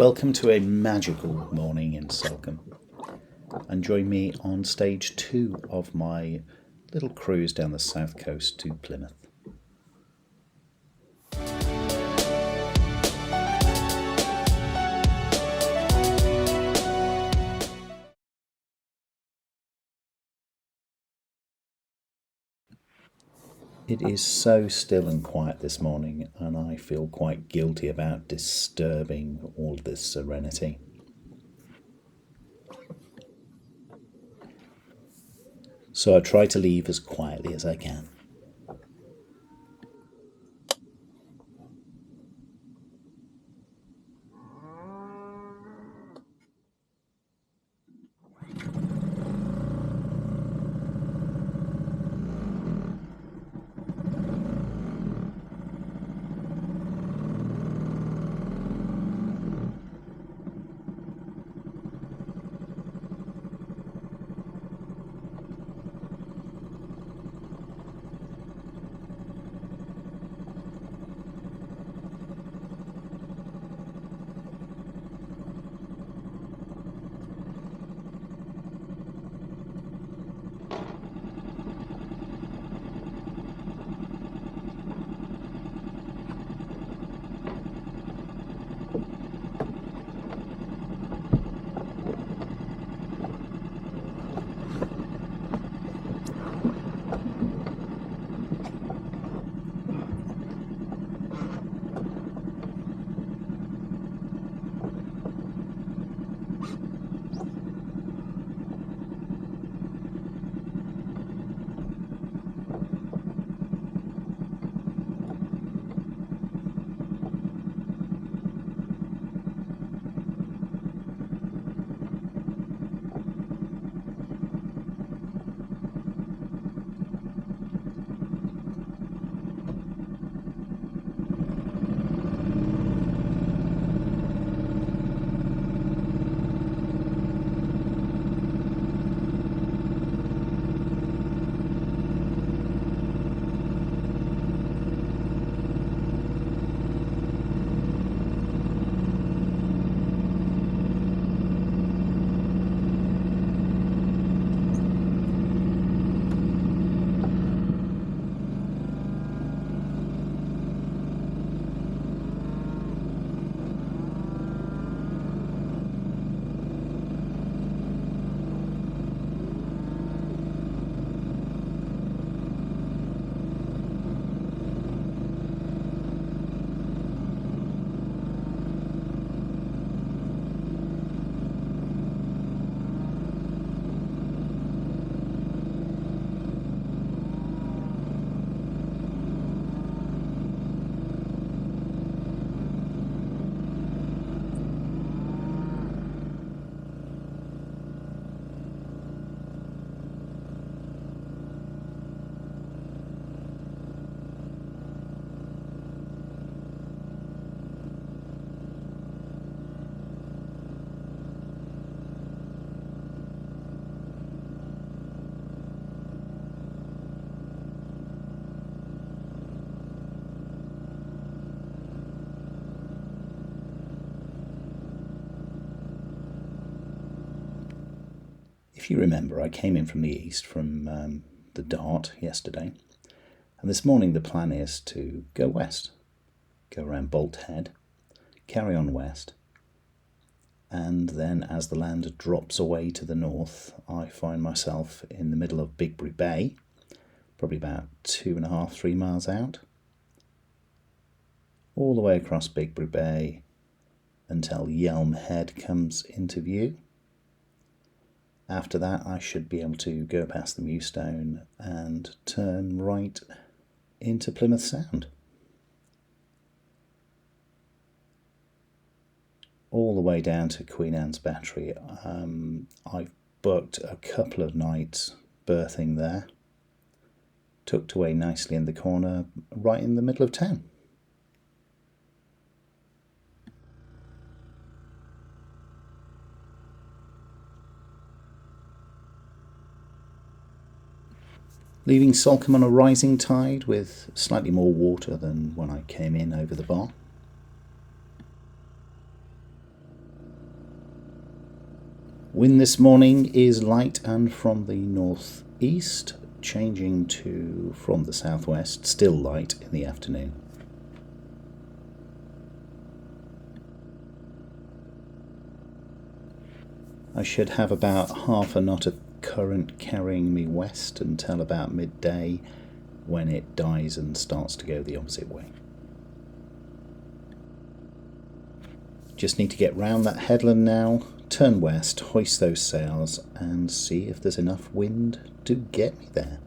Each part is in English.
Welcome to a magical morning in Salcombe, and join me on stage 2 of my little cruise down the south coast to Plymouth. It is so still and quiet this morning, and I feel quite guilty about disturbing all this serenity. So I try to leave as quietly as I can. If you remember, I came in from the east, from the Dart yesterday, and this morning the plan is to go west, go around Bolt Head, carry on west, and then as the land drops away to the north, I find myself in the middle of Bigbury Bay, probably about 2.5, 3 miles out, all the way across Bigbury Bay until Yelm Head comes into view. After that, I should be able to go past the Mewstone and turn right into Plymouth Sound. All the way down to Queen Anne's Battery. I've booked a couple of nights berthing there, tucked away nicely in the corner, right in the middle of town. Leaving Salcombe on a rising tide with slightly more water than when I came in over the bar. Wind this morning is light and from the northeast, changing to from the southwest, still light in the afternoon. I should have about half a knot of current carrying me west until about midday, when it dies and starts to go the opposite way. Just need to get round that headland now, turn west, hoist those sails and see if there's enough wind to get me there.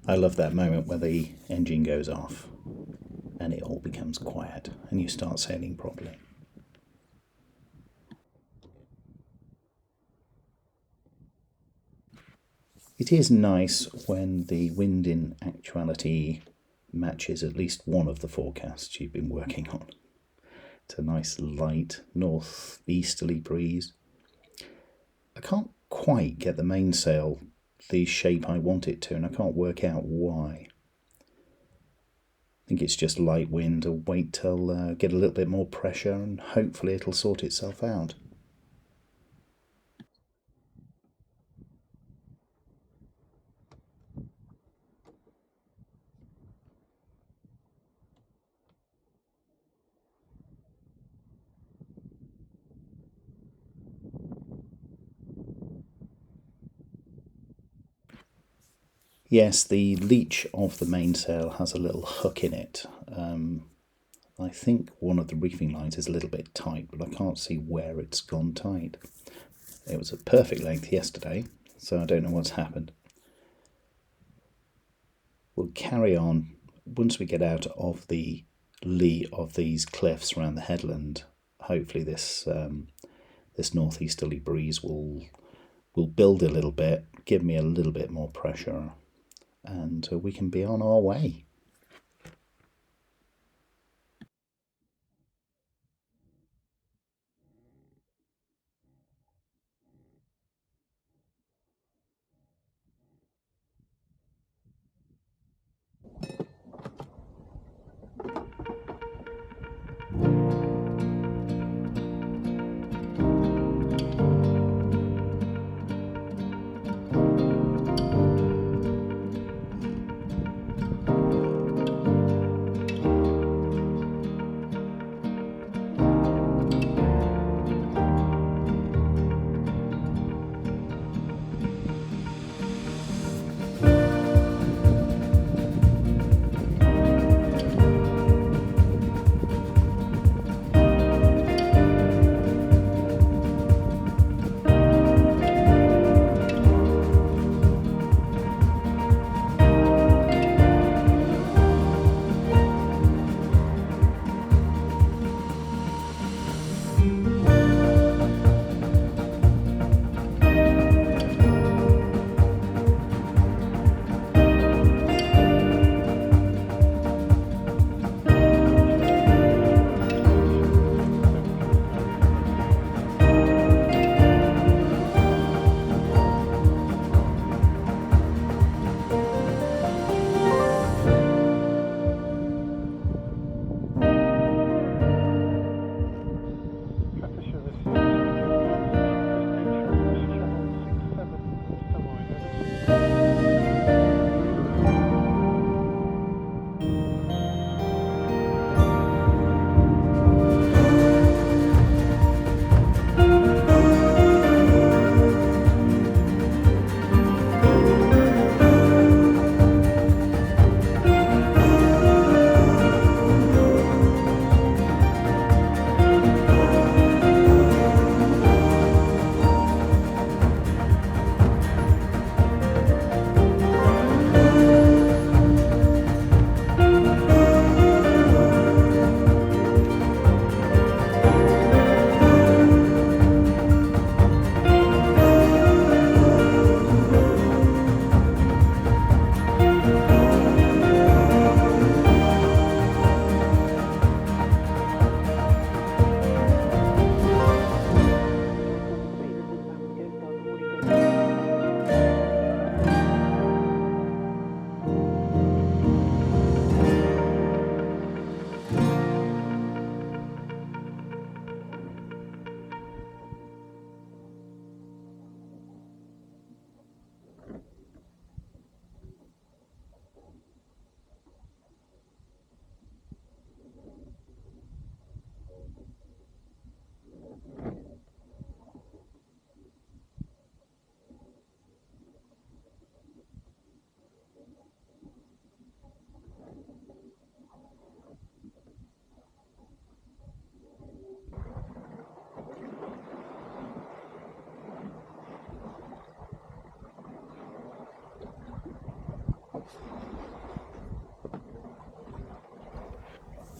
I love that moment where the engine goes off and it all becomes quiet and you start sailing properly. It is nice when the wind in actuality matches at least one of the forecasts you've been working on. It's a nice light northeasterly breeze. I can't quite get the mainsail the shape I want it to, and I can't work out why. I think it's just light wind. I'll wait till get a little bit more pressure and hopefully it'll sort itself out. Yes, the leech of the mainsail has a little hook in it. I think one of the reefing lines is a little bit tight, but I can't see where it's gone tight. It was a perfect length yesterday, so I don't know what's happened. We'll carry on. Once we get out of the lee of these cliffs around the headland, hopefully this northeasterly breeze will build a little bit, give me a little bit more pressure, and we can be on our way.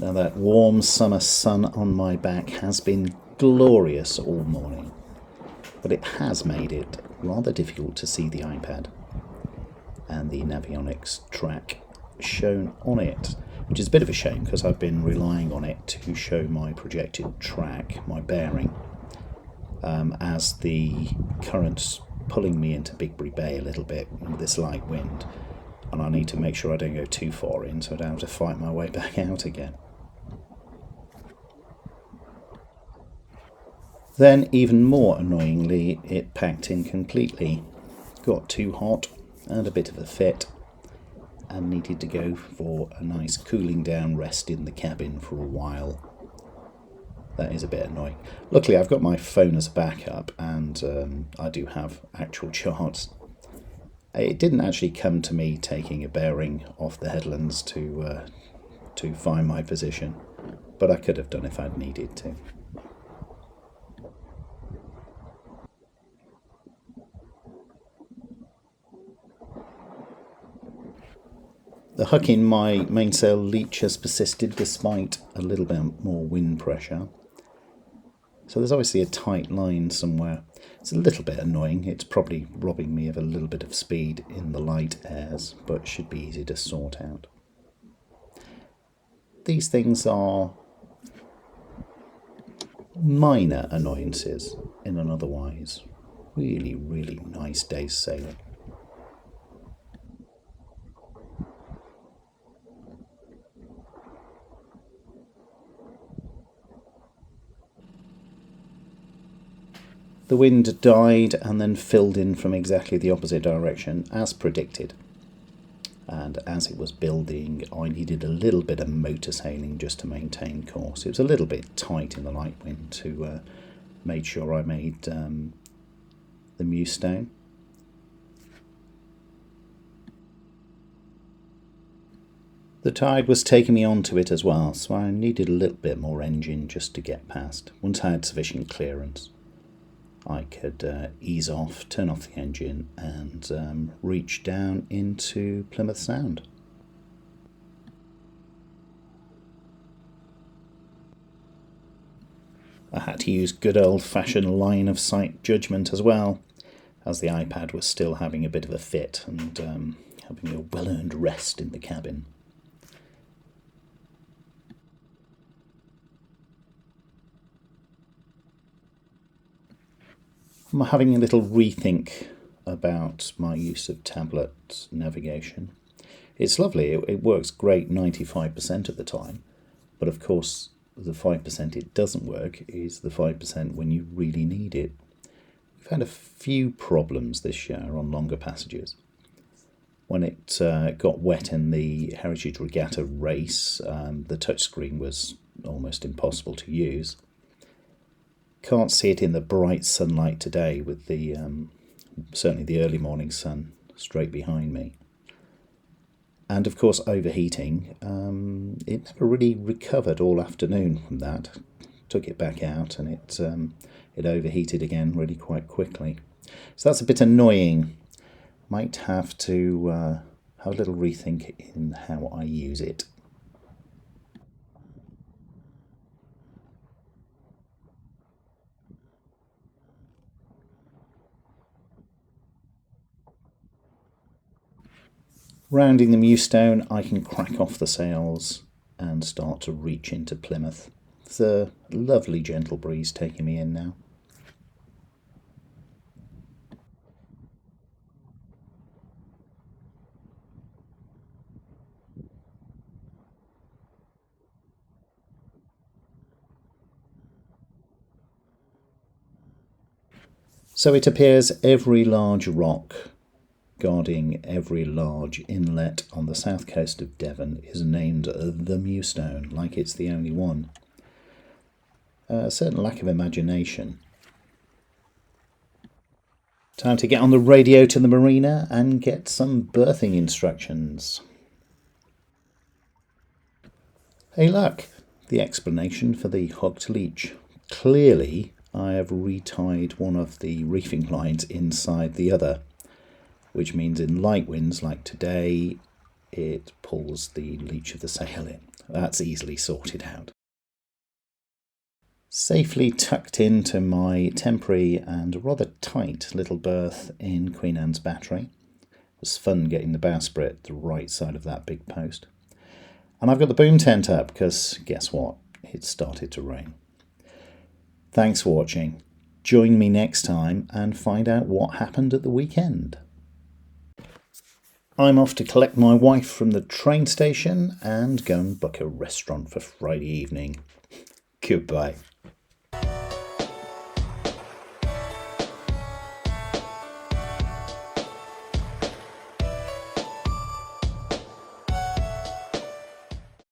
Now that warm summer sun on my back has been glorious all morning, but it has made it rather difficult to see the iPad and the Navionics track shown on it. which is a bit of a shame because I've been relying on it to show my projected track, my bearing, as the current's pulling me into Bigbury Bay a little bit with this light wind, and I need to make sure I don't go too far in so I don't have to fight my way back out again. Then, even more annoyingly, it packed in completely. Got too hot and a bit of a fit, and needed to go for a nice cooling down rest in the cabin for a while. That is a bit annoying. Luckily, I've got my phone as a backup, and I do have actual charts. It didn't actually come to me taking a bearing off the headlands to find my position, but I could have done if I'd needed to. The huck in my mainsail leech has persisted despite a little bit more wind pressure. So there's obviously a tight line somewhere. It's a little bit annoying. It's probably robbing me of a little bit of speed in the light airs, but should be easy to sort out. These things are minor annoyances in an otherwise really, really nice day's sailing. The wind died and then filled in from exactly the opposite direction as predicted. And as it was building, I needed a little bit of motor sailing just to maintain course. It was a little bit tight in the light wind to make sure I made the Mewstone. The tide was taking me onto it as well, so I needed a little bit more engine just to get past. Once I had sufficient clearance, I could ease off, turn off the engine, and reach down into Plymouth Sound. I had to use good old-fashioned line-of-sight judgment as well, as the iPad was still having a bit of a fit and having a well-earned rest in the cabin. I'm having a little rethink about my use of tablet navigation. It's lovely, it works great 95% of the time, but of course the 5% it doesn't work is the 5% when you really need it. We've had a few problems this year on longer passages. When it got wet in the Heritage Regatta race, the touchscreen was almost impossible to use. Can't see it in the bright sunlight today with the certainly the early morning sun straight behind me. And of course overheating. It never really recovered all afternoon from that. Took it back out and it overheated again really quite quickly. So that's a bit annoying. Might have to have a little rethink in how I use it. Rounding the Mewstone, I can crack off the sails and start to reach into Plymouth. It's a lovely gentle breeze taking me in now. So it appears every large rock guarding every large inlet on the south coast of Devon is named the Mewstone, like it's the only one. A certain lack of imagination. Time to get on the radio to the marina and get some berthing instructions. Hey look, the explanation for the hooked leech. Clearly I have retied one of the reefing lines inside the other, which means in light winds like today, it pulls the leech of the sail in. That's easily sorted out. Safely tucked into my temporary and rather tight little berth in Queen Anne's Battery. It was fun getting the bowsprit the right side of that big post. And I've got the boom tent up because guess what? It started to rain. Thanks for watching. Join me next time and find out what happened at the weekend. I'm off to collect my wife from the train station and go and book a restaurant for Friday evening. Goodbye.